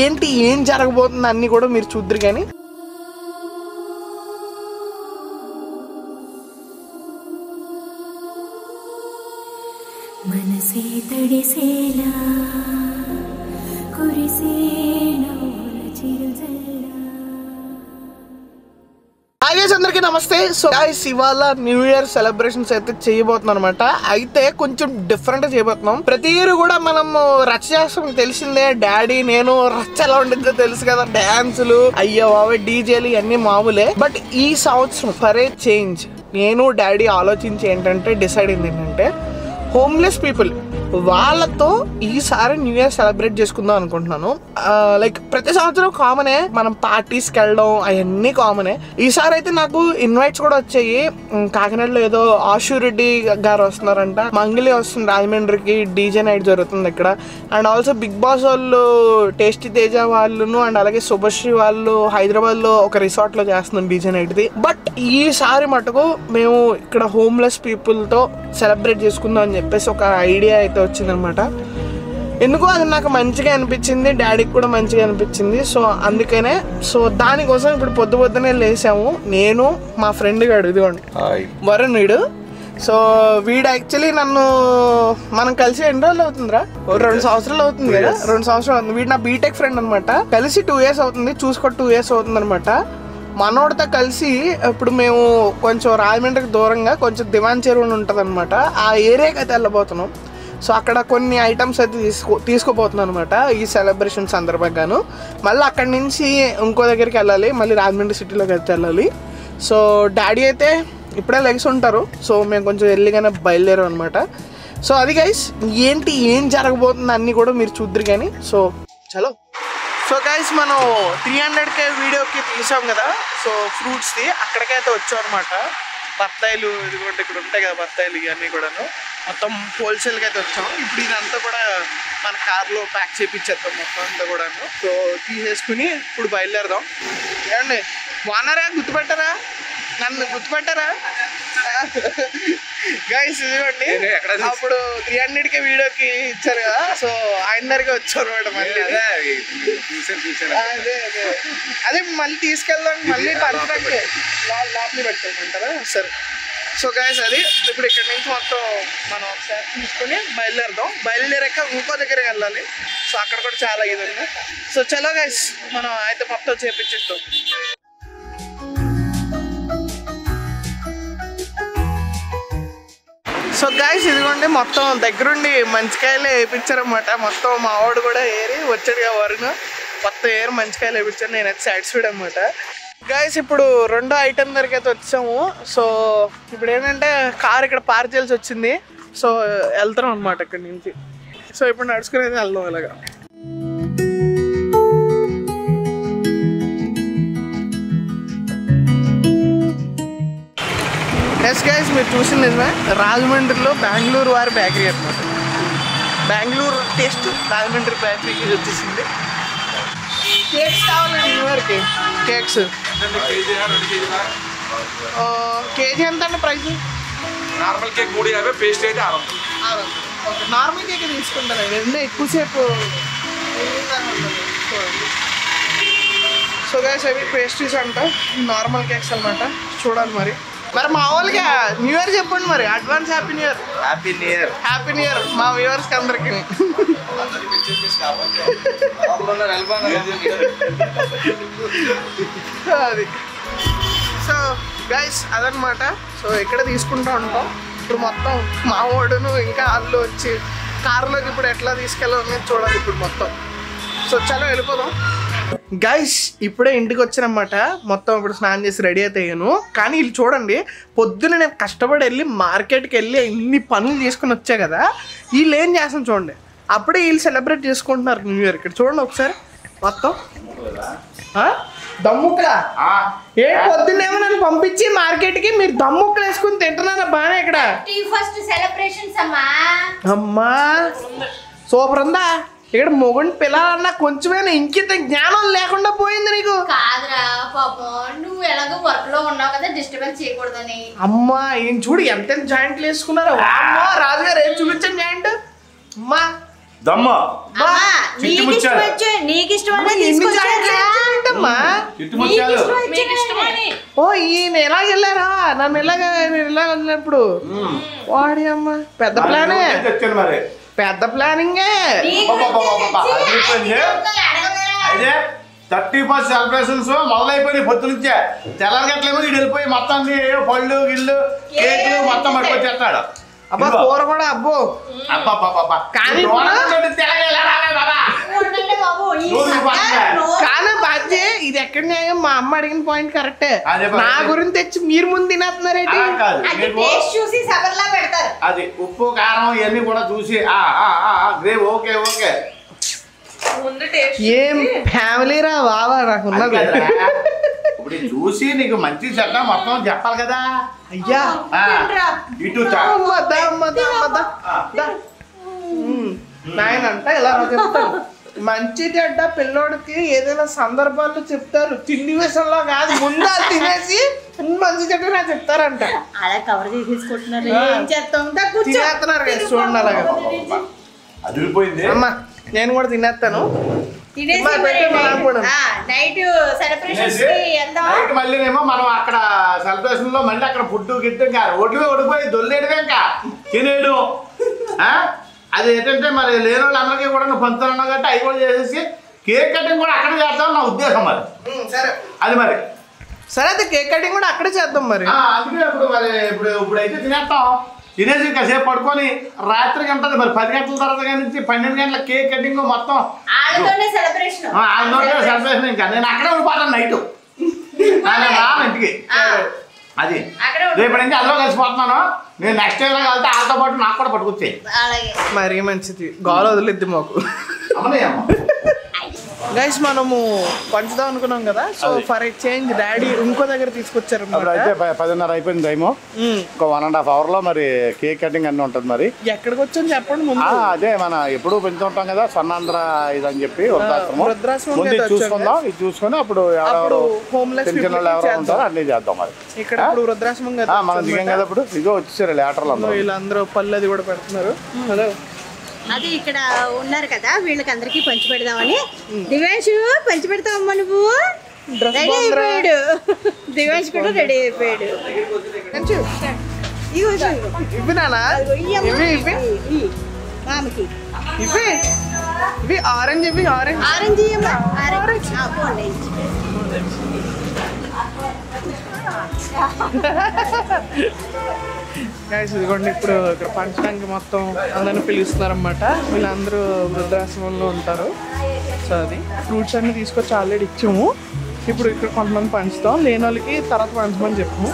ఏంటి ఏం జరగబోతుంది అన్నీ కూడా మీరు చూద్దరు. కానీ మనసే తడిసేలా కురిసేలా అందరికీ నమస్తే. సో గైస్ ఇవాళ న్యూ ఇయర్ సెలబ్రేషన్స్ అయితే చేయబోతున్నాం అనమాట. అయితే కొంచెం డిఫరెంట్ చేయబోతున్నాం. ప్రతి ఇయర్ కూడా మనం రచ్చ చేస్తాం, తెలిసిందే. డాడీ నేను రచ్చ ఎలా ఉంటుందో తెలుసు కదా, డాన్సులు అయ్యో బాబా డీజేలు ఇవన్నీ మామూలే. బట్ ఈ సంవత్సరం ఫర్ ఏ చేంజ్ నేను డాడీ ఆలోచించి ఏంటంటే డిసైడ్ అయింది ఏంటంటే హోమ్లెస్ పీపుల్ వాళ్ళతో ఈసారి న్యూ ఇయర్ సెలబ్రేట్ చేసుకుందాం అనుకుంటున్నాను. లైక్ ప్రతి సంవత్సరం కామనే మనం పార్టీస్కి వెళ్ళడం అవన్నీ కామనే. ఈసారి అయితే నాకు ఇన్వైట్స్ కూడా వచ్చాయి. కాకినాడలో ఏదో ఆశు రెడ్డి గారు వస్తున్నారంట, మంగళి వస్తుంది రాజమండ్రికి, డీజే నైట్ జరుగుతుంది ఇక్కడ. అండ్ ఆల్సో బిగ్ బాస్ వాళ్ళు టేస్టీ తేజ వాళ్ళను అండ్ అలాగే శుభశ్రీ వాళ్ళు హైదరాబాద్లో ఒక రిసార్ట్లో చేస్తున్నాం డీజే నైట్ది. బట్ ఈసారి మటుకు మేము ఇక్కడ హోమ్లెస్ పీపుల్తో సెలబ్రేట్ చేసుకుందాం అని చెప్పేసి ఒక ఐడియా అయితే వచ్చిందనమాట. ఎందుకో అది నాకు మంచిగా అనిపించింది, డాడీకి కూడా మంచిగా అనిపించింది. సో అందుకనే దానికోసం ఇప్పుడు పొద్దునే లేసాము. నేను మా ఫ్రెండ్ గాడు ఇదిగోండి వరుణ్ వీడు. సో వీడు యాక్చువల్లీ మనం కలిసి ఎన్ని రోజులు అవుతుందిరా? 2 సంవత్సరాలు అవుతుంది కదా, 2 సంవత్సరాలు అవుతుంది. వీడు నా బీటెక్ ఫ్రెండ్ అనమాట. కలిసి 2 years అవుతుంది, చూసుకో 2 years అవుతుంది అనమాట. మనోడితో కలిసి ఇప్పుడు మేము కొంచెం రాజమండ్రికి దూరంగా కొంచెం దివాన్ చెరువు ఉంటుంది అనమాట, ఆ ఏరియాకి అయితే వెళ్ళబోతున్నాం. సో అక్కడ కొన్ని ఐటమ్స్ అయితే తీసుకోబోతున్నాను అనమాట ఈ సెలబ్రేషన్ సందర్భంగాను. మళ్ళీ అక్కడి నుంచి ఇంకో దగ్గరికి వెళ్ళాలి, మళ్ళీ రాజమండ్రి సిటీలోకి అయితే వెళ్ళాలి. సో డాడీ అయితే ఇప్పుడే లెగ్స్ ఉంటారు. సో మేము కొంచెం ఎర్లీగానే బయలుదేరాం అనమాట. సో అది గైస్ ఏంటి ఏం జరగబోతుంది అన్నీ కూడా మీరు చూద్దరు. కానీ సో చలో. సో గైస్ మనం 300K వీడియోకి తీసాం కదా, సో ఫ్రూట్స్ది అక్కడికైతే వచ్చాం అనమాట. బత్తాయిలు ఇదిగోండి ఇక్కడ ఉంటాయి కదా, బత్తాయిలు ఇవన్నీ కూడాను మొత్తం హోల్సేల్కి అయితే వచ్చాం. ఇప్పుడు ఇదంతా కూడా మన కార్లో ప్యాక్ చేయించేస్తాం మొత్తం అంతా కూడాను. సో తీసేసుకుని ఇప్పుడు బయలుదేరదాం. ఏమండి బాగున్నారా? గుర్తుపెట్టారా? నన్ను గుర్తుపెట్టారా గైస్? ఇదిగోండి అప్పుడు 300K వీడియోకి ఇచ్చారు కదా, సో ఆయన దగ్గరికి వచ్చారు అనమాట. మళ్ళీ అదే మళ్ళీ తీసుకెళ్దాం, మళ్ళీ పర్చడానికి లోపలి పెట్టామంటారా? సరే. సో గైస్ అది ఇప్పుడు ఇక్కడ నుంచి మొత్తం మనం ఒకసారి తీసుకొని బయలుదేరదాం. బయలుదేరాక ఇంకో దగ్గరికి వెళ్ళాలి. సో అక్కడ కూడా చాలా ఇది ఉంది. సో చలో గైస్ మనం అయితే మొత్తం చేపించేస్తాం. సో గైస్ ఇదిగోండి మొత్తం దగ్గరుండి మంచికాయలు వేయించారనమాట. మొత్తం మా వాడు కూడా ఏరి వచ్చాడు కదా వరుణ్, మొత్తం ఏరి మంచికాయలు వేయించారు. నేనైతే సాటిస్ఫైడ్ అనమాట. గైస్ ఇప్పుడు రెండో ఐటమ్ దగ్గరికి అయితే వచ్చాము. సో ఇప్పుడు ఏంటంటే కార్ ఇక్కడ పార్క్ చేయాల్సి వచ్చింది. సో వెళ్తాం అనమాట ఇక్కడ నుంచి. సో ఇప్పుడు నడుచుకుని అయితే వెళ్దాం ఇలాగా. ఎస్ గైస్ మీరు చూసింది నిజమే, రాజమండ్రిలో బెంగళూరు వారి బేకరీ అనమాట. బెంగళూరు టేస్ట్ రాజమండ్రి బేకరీకి వచ్చేసింది. కేక్స్ కావాలండి న్యూ ఇయర్కి. కేక్స్ కేజీ ఎంత అండి ప్రైస్? నార్మల్ కేక్ 350, పేస్ట్రీ అయితే 600. నార్మల్ కేక్ తీసుకుంటాను, రెండే ఎక్కువసేపు. సో గైస్ అవి పేస్ట్రీస్ అంట, నార్మల్ కేక్స్ అనమాట. చూడాలి మరి మా వాళ్ళకి న్యూ ఇయర్ చెప్పండి మరి. Advance happy new year. Happy new year. Happy new year మా వ్యూవర్స్కి అందరికి. అది సో గైస్ అదనమాట. సో ఇక్కడ తీసుకుంటూ ఉంటాం. ఇప్పుడు మొత్తం మా వాడును ఇంకా వాళ్ళు వచ్చి కారులోకి ఇప్పుడు ఎట్లా తీసుకెళ్ళాలని చూడాలి ఇప్పుడు మొత్తం. సో చలో వెళ్ళిపోదాం. గైస్ ఇప్పుడే ఇంటికి వచ్చానమాట. మొత్తం ఇప్పుడు స్నానం చేసి రెడీ అయితే అయ్యాను. కానీ వీళ్ళు చూడండి, పొద్దున నేను కష్టపడి వెళ్ళి మార్కెట్కి వెళ్ళి ఇన్ని పనులు చేసుకుని వచ్చా కదా, వీళ్ళు ఏం చేస్తాను చూడండి. అప్పుడే వీళ్ళు సెలబ్రేట్ చేసుకుంటున్నారు న్యూ ఇయర్. ఇక్కడ చూడండి ఒకసారి మొత్తం దమ్ముక్కలా. ఏ పొద్దున్నేమో నన్ను పంపించి మార్కెట్కి మీరు దమ్ముక్కలు వేసుకుని తింటున్నారా బాగా ఇక్కడ? అమ్మా సూపర్ ఉందా? ఇక్కడ మొగుడిని పిల్లలన్నా కొంచెమైనా ఇంకిత జ్ఞానం లేకుండా పోయింది నీకు. కాదురా పాపం, నువ్వు ఎలాగో వర్క్ లో ఉన్నావు కదా, డిస్టర్బెన్స్ చేయకూడదని. అమ్మా ఏం చూడు ఎంత జాయింట్లు వేసుకున్నారో. అమ్మా రాజుగారు ఏం చూపించండి జాయింట్. అమ్మా దమ్మ నీకు ఓ ఈయన ఎలా వెళ్ళారా నన్ను ఇలాగా వెళ్ళినప్పుడు వాడి అమ్మ పెద్ద ప్లానే తెచ్చాను మరి పెద్ద ప్లానింగే అదే 30 సెలబ్రేషన్స్ మొదలైపోయినాయి పొద్దు నుంచే తెల్లగట్లేమో వీడు వెళ్ళిపోయి మొత్తం పళ్ళు గిళ్ళు కేకులు మొత్తం పట్టుకొచ్చేస్తాడు అబ్బా కూర కూడా అబ్బో కానీ కానీ బాధ్య ఇది ఎక్కడ న్యాయం మా అమ్మ అడిగిన పాయింట్ కరెక్టే నా గురించి తెచ్చి మీరు ముందు తినేస్తున్నారేంటి అది ఉప్పు కారం ఇవన్నీ కూడా చూసి గ్రేవ్ ఓకే ఓకే ఏం ఫ్యామిలీ రా బాబా నాకు ఉన్నది ఇప్పుడు చూసి నీకు మంచి చెడ్డ మొత్తం చెప్పాలి కదా అయ్యా ఇటు నాయనంట ఇలా చెప్తాను మంచి చెడ్డ పిల్లోడికి ఏదైనా సందర్భాల్లో చెప్తారు తిండి విషయంలో కాదు ముందు తినేసి మంచి చెడ్డ నాకు చెప్తారంట అలా కవర్ చేసేసుకుంటున్నారు ఏం చేస్తాం తినేస్తున్నారు చూడండి అలాగా అదిరిపోయింది అమ్మా నేను కూడా తినేస్తాను మళ్ళీనేమో మనం అక్కడ సెలబ్రేషన్ లో మళ్ళీ అక్కడ ఫుడ్ గిట్టు ఒడ్లు ఓడిపోయి దొల్లేయడమే ఇంకా తినేయడం అది ఏంటంటే మరి లేని వాళ్ళందరికీ కూడా నువ్వు పంచుతున్నావు కాబట్టి అవి కూడా చేసేసి కేక్ కటింగ్ కూడా అక్కడ చేద్దాం నా ఉద్దేశం మరి సరే అది మరి సరే అయితే కేక్ కటింగ్ కూడా అక్కడే చేద్దాం మరి అందుకే ఇప్పుడు మరి ఇప్పుడైతే తినేస్తాం తినేసి కాసేపు పడుకొని రాత్రికి ఉంటుంది మరి 10 గంటల తర్వాత నుంచి 12 గంటల కేక్ కటింగ్ మొత్తం సెలబ్రేషన్ ఇంకా నేను అక్కడే ఉండిపోతాను నైట్ ఇంటికి అది రేపటి నుంచి అందులో కలిసిపోతున్నాను నేను నెక్స్ట్ టైం వెళ్తే వాళ్ళతో పాటు నాకు కూడా పట్టుకొచ్చాయి మరీ మంచిది గోల వదిలిద్ది మాకు గైస్ మనము పంచుదాం అనుకున్నాం కదా సో ఫర్ ఎక్స్చేంజ్ డాడీ ఇంకో దగ్గర తీసుకొచ్చారు అయితే 10:30 అయిపోయింది టైము ఇంకో 1.5 hour లో మరి కేక్ కటింగ్ అన్నీ ఉంటుంది మరి ఎక్కడికి వచ్చాను చెప్పండి ముందు అదే మన ఎప్పుడు పెంచుతుంటాం కదా స్వర్ణాంధ్ర ఇదని చెప్పి వృద్ధాశ్రమం ముందు చూసుకుందాం ఇది చూసుకుని అప్పుడు ఎవరెవరు చిన్న వాళ్ళు ఎవరు ఉంటారో అన్నీ చేద్దాం మరి ఇక్కడ వృద్ధాశ్రమం కదా మనం దిగాం కదా ఇప్పుడు ఇదిగో వచ్చేసారు లేటర్లు వీళ్ళందరూ పళ్ళు అది కూడా పెడుతున్నారు హలో అది ఇక్కడ ఉన్నారు కదా వీళ్ళకి అందరికి పంచి పెడదామని దివ్యాంశు పంచి పెడతావమ్మా నువ్వు రెడీ అయిపోయాడు దివ్యాంశు కూడా రెడీ అయిపోయాడు మామకి ఇవి ఆరెంజ్ ఇవి ఆరెంజ్ ఆరెంజ్ ఇదిగోండి ఇప్పుడు ఇక్కడ పంచడానికి మొత్తం అందరిని పిలుస్తున్నారన్నమాట వీళ్ళందరూ వృద్ధాశ్రమంలో ఉంటారు సో అది ఫ్రూట్స్ అన్ని తీసుకొచ్చి ఆల్రెడీ ఇచ్చాము ఇప్పుడు ఇక్కడ కొంతమంది పంచుతాం లేని వాళ్ళకి తర్వాత పంచమని చెప్పాము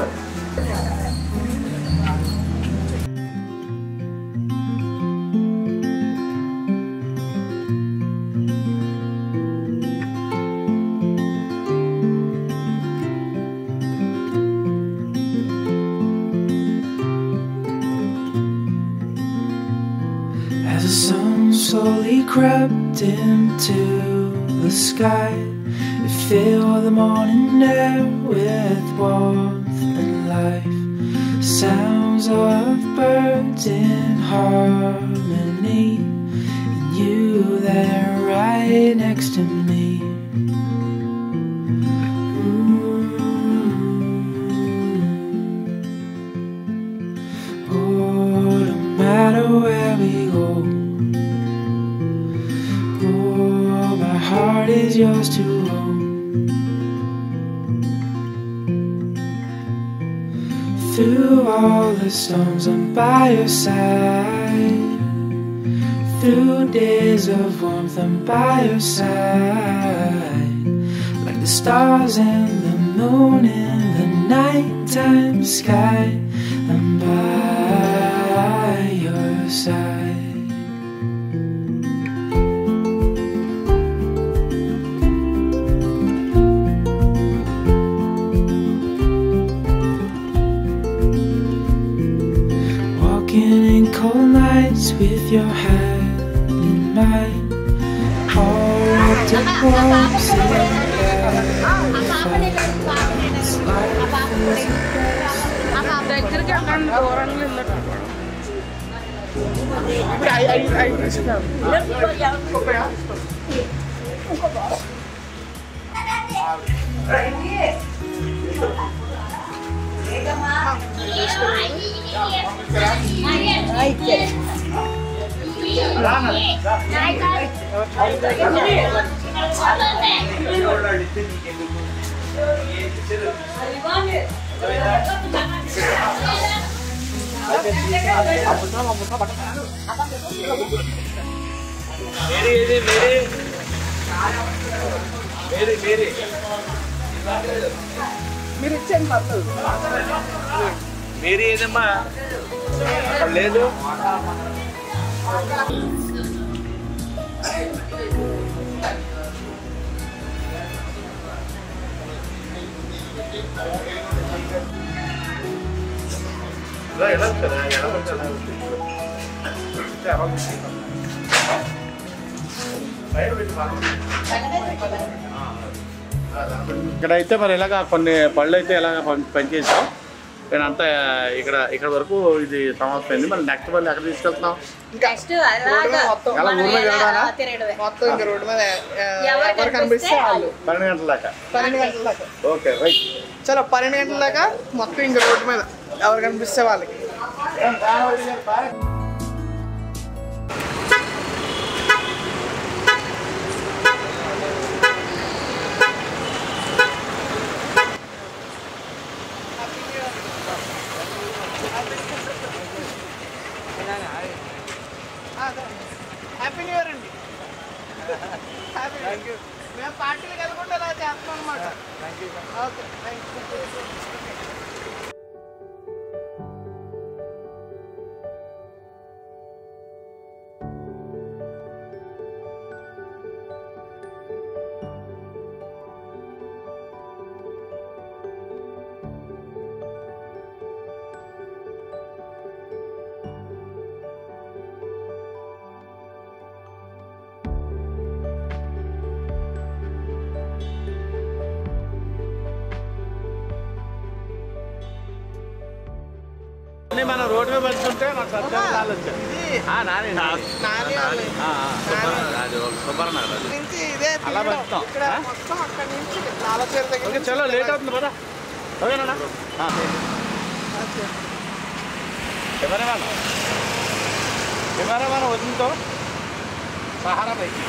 As the sun slowly crept into the sky, it filled the morning air with warmth and life. Sounds of birds in harmony, and you there right next to me. Oh, no matter where we go, oh, my heart is yours to hold. Through all the storms, I'm by your side. Through days of warmth, I'm by your side. Like the stars and the moon in the nighttime sky, I'm by your side. Walking in cold nights with your hand in mine, all wrapped in warmth and ఇప్పుడు ఐదు తీసుకున్నాను. మీరు ఇచ్చేయండి పర్లేదు. Mary ఏదమ్మా లేదు. ఇక్కడైతే మరి ఇలాగా కొన్ని పళ్ళు అయితే ఇలాగ పనిచేసాం. నేను అంతా ఇక్కడ వరకు ఇది సమస్యమైంది. మరి నెక్స్ట్ మళ్ళీ ఎక్కడ తీసుకెళ్తున్నాం? ఎలా ఊరు మీద వెళ్ళడానా? మొత్తం ఇంకా రోడ్డు మీద ఎవరు కనిపిస్తే వాళ్ళు 12 గంటల దాకా. 12 గంటల దాకా. Okay right. చలో 12 గంటల దాకా మొత్తం ఇంకా రోడ్డు మీద ఎవరు కనిపిస్తే వాళ్ళకి. హ్యాపీ న్యూ ఇయర్ అండి. మేము పార్టీలు కలుగుంటే అలా చేస్తాం అనమాట. Okay thank you. మనం రోడ్డు మీద వెళ్తుంటే నాకు సత్యాలు వచ్చాయి. అలా వెళ్తాం. చలో లేట్ అవుతుంది కదా. ఓకేనా? కెమెరామాన్ వదిలితో సహారా బైక్.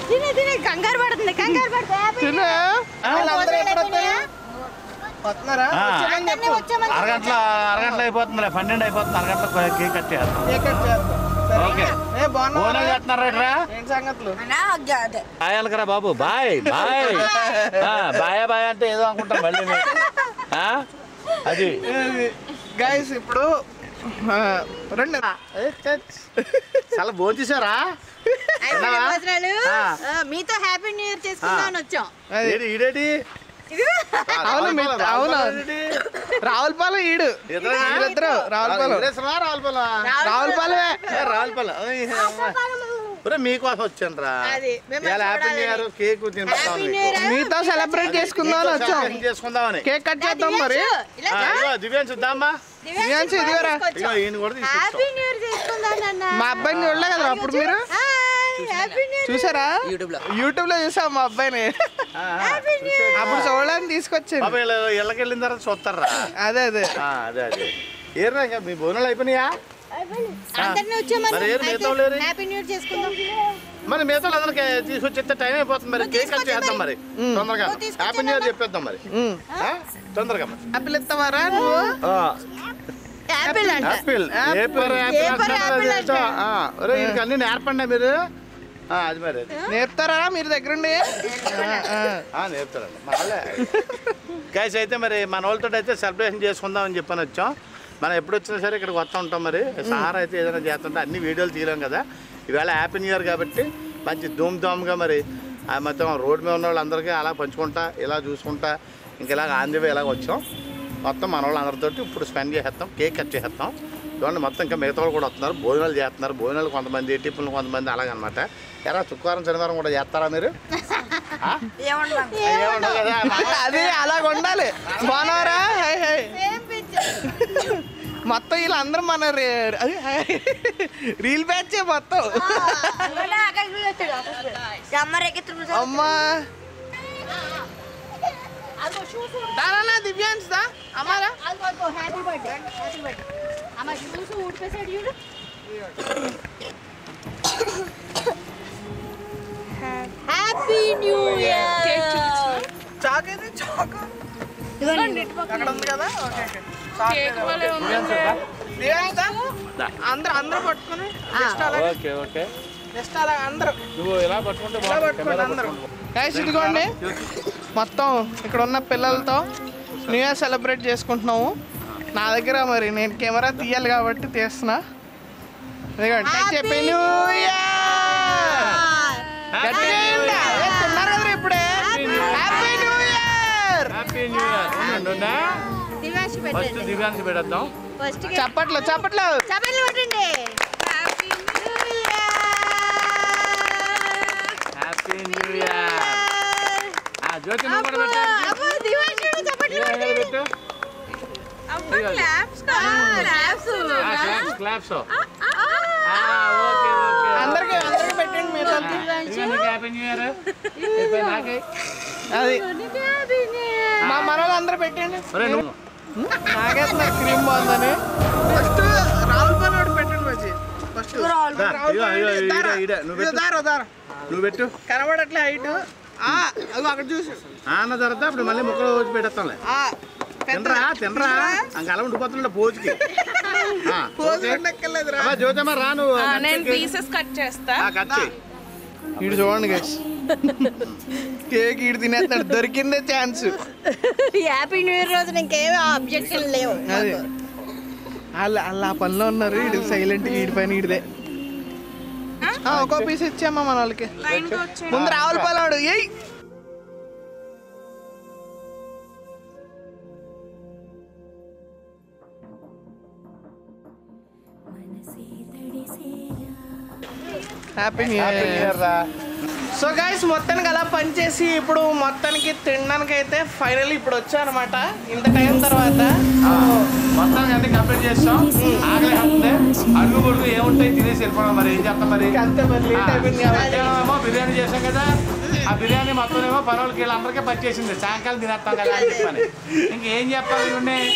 తినే కంగారు పడుతుంది. అరగంటలో అయిపోతుంది. 12 అయిపోతుంది. అరగంటలో కేక్ కట్ చేస్తాం. ఓకే బాగున్నా చేస్తున్నారా ఏంటి సంగతులు బాయ్ అనకరా బాబు బాయ్ బాయ్ బాయ్ బాయ్ అంటే ఏదో అనుకుంటాం మళ్ళీ అది గైస్ ఇప్పుడు రండి చాలా భోంచేసారా మీతో హ్యాపీ న్యూ ఇయర్ చేసుకుందాం వచ్చాం. ఈడేటి అవును రావులపాలెం ఈడు వీళ్ళిద్దరు రావులపాలెం మీకోసం వచ్చాను రా. హ్యాపీ న్యూ ఇయర్ కేక్ మీతో సెలబ్రేట్ చేసుకుందాం వచ్చాం. చేసుకుందామని కేక్ కట్ చేద్దాం మరి. దివ్యాన్స్ చూద్దామా ఇదిగోరా ఈయన కూడా హ్యాపీ న్యూ ఇయర్ చేసుకుందాం. మా అబ్బాయిని చూడలే కదా అప్పుడు మీరు చూసారా? యూట్యూబ్ లో చూసాం మా అబ్బాయిని. అప్పుడు చూడడానికి తీసుకొచ్చాను. ఇళ్ళకి వెళ్ళిన తర్వాత చూస్తారా? అదే అదే అదే అదే ఏరా ఇంకా మీ భోజనాలు అయిపోయినాయా? హ్యాపీ న్యూ ఇయర్ చేసుకుందాం. మరి మిగతా అందరికి తీసుకొచ్చేస్తే టైం అయిపోతుంది. మరి కేక్ కట్ చేద్దాం మరి తొందరగా. హ్యాపీ న్యూ ఇయర్ చెప్పేద్దాం మరి తొందరగా. యాపిల్ ఇస్తావారా నువ్వు? యాపిల్ యాపిల్ వీడికి అన్ని నేర్పండి మీరు. అది మరి నేర్పుతారా మీరు దగ్గరుండి? నేర్పుతారండి మళ్ళీ. గైస్ అయితే మరి మన వాళ్ళతో అయితే సెలబ్రేషన్ చేసుకుందాం అని చెప్పని వచ్చాం. మనం ఎప్పుడు వచ్చినా సరే ఇక్కడికి వస్తూ ఉంటాం. మరి సహారా అయితే ఏదైనా చేస్తుంటే అన్ని వీడియోలు తీయలేం కదా. ఈవేళ హ్యాపీ న్యూ ఇయర్ కాబట్టి మంచి ధూమ్ధామ్గా మరి మొత్తం రోడ్ మీద ఉన్న వాళ్ళందరికీ అలా పంచుకుంటా ఇలా చూసుకుంటా ఇంక ఇలాగ ఆంధ్రవే ఇలాగ వచ్చాం. మొత్తం మన వాళ్ళందరితో ఇప్పుడు స్పెండ్ చేసేస్తాం. కేక్ కట్ చేసేస్తాం. చూడండి మొత్తం ఇంకా మిగతా వాళ్ళు కూడా వస్తున్నారు. భోజనాలు చేస్తున్నారు. భోజనాలు కొంతమంది టిఫిన్లు కొంతమంది అలాగనమాట. ఎలా శుక్రవారం శనివారం కూడా చేస్తారా మీరు? అది అలాగ ఉండాలి. బాగున్నారా? మొత్తం వీళ్ళందరూ మన రీల్ బ్యాచ్ మొత్తం. అమ్మా దానా దివ్యాన్స్ దా అమ్మారా హ్యాపీ బర్త్డే అమ్మ షూస్ ఊడిపేసాడు చూడు. Happy new year. చాక్ ఏది చాక్ అక్కడ ఉంది కదా. అందరూ అందరూ పట్టుకుని ఓకే ఓకే జస్ట్ అలా అందరూ నువ్వు ఇలా పట్టుకుంటే అందరూ ఇదిగోండి మొత్తం ఇక్కడ ఉన్న పిల్లలతో న్యూ ఇయర్ సెలబ్రేట్ చేసుకుంటున్నాము. నా దగ్గర మరి నేను కెమెరా తీయాలి కాబట్టి తీస్తున్నా. చెప్పి న్యూ ఇయర్ తిన్నారు కదా ఇప్పుడే. Happy new year. Happy new year. First Divyansha పెడతాం. చప్పట్లు చప్పట్లు చప్పట్లు పట్టండి. Happy new year. జ్యోతి నువ్వు కూడా పెట్టు. పెట్టు క్లాప్స్. అందరికి అందరికి పెట్టండి మీరు. Happy new year. అది మా మనోళ్ళు అందరూ పెట్టండి. నాకైతే క్రీమ్ బాగుందని ఫస్ట్ రాహుల్ పని పెట్టండి. మంచి ఫస్ట్ నువ్వు పెట్టు. కనబడట్లే హైట్ అక్కడ చూసి అన్న తర్వాత ఇప్పుడు మళ్ళీ ముక్కలు వచ్చి పెట్టేస్తాంలే. తినరా తినరా అంక అలా ఉండిపోతుండే పోజుకి. జ్యోతమ్మ రా నువ్వు. నేను పీసెస్ కట్ చేస్తా. కట్ చేయి. ఇటు చూడండి గైస్ కేక్ ఇటు తినేస్తాడు. దొరికిందే ఛాన్స్. హ్యాపీ న్యూ ఇయర్ రోజు ఇంకేమీ అబ్జెక్షన్ లేవు. అది వాళ్ళు ఆ పనిలో ఉన్నారు. ఇటు సైలెంట్గా ఈడి పైన ఈడిదే. ఒక్కో పీస్ ఇచ్చామ్మా మన వాళ్ళకి. ముందు రావుల పాలాడు. ఏయ్ happy new year. So guys మొత్తానికి అలా పనిచేసి ఇప్పుడు మొత్తానికి తినడానికి అయితే ఫైనల్ ఇప్పుడు వచ్చా అనమాట. ఇంత టైం తర్వాత మొత్తానికి అన్ని కంప్లీట్ చేస్తాం. ఆకలి అవుతుంది. అడుగు పొడుగు ఏముంటాయి తినేసి వెళ్ళిపోవడం. మరి ఏం చేస్తాం మరి. అంతే మరి లేట్ అయిపోయింది కాబట్టి బిర్యానీ చేసాం కదా. ఆ బిర్యానీ మొత్తం ఏమో పర్వాలకి వీళ్ళందరికీ పనిచేసింది. సాయంకాలం తినేస్తాం కదా అని చెప్పని ఇంకేం చెప్పాలి. మరి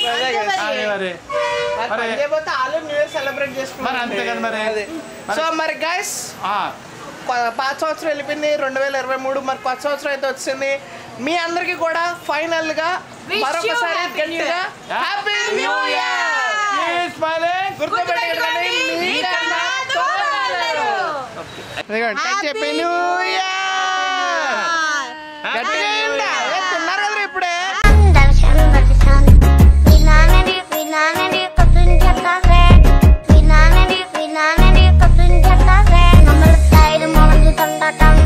వాళ్ళు న్యూ ఇయర్ సెలబ్రేట్ చేసుకున్నారు. మరి అంతే కదా మరి. సో మరి గైస్ పాత సంవత్సరం వెళ్ళిపోయింది 2023. మరి కొత్త సంవత్సరం అయితే వచ్చింది. మీ అందరికి కూడా ఫైనల్ గా మరొకసారి గట్టిగా హ్యాపీ న్యూ ఇయర్. గుర్తుపెట్టుకోండి. చెప్పి తిన్నారు కదా ఇప్పుడే. Nomor style mau lanjutan datang,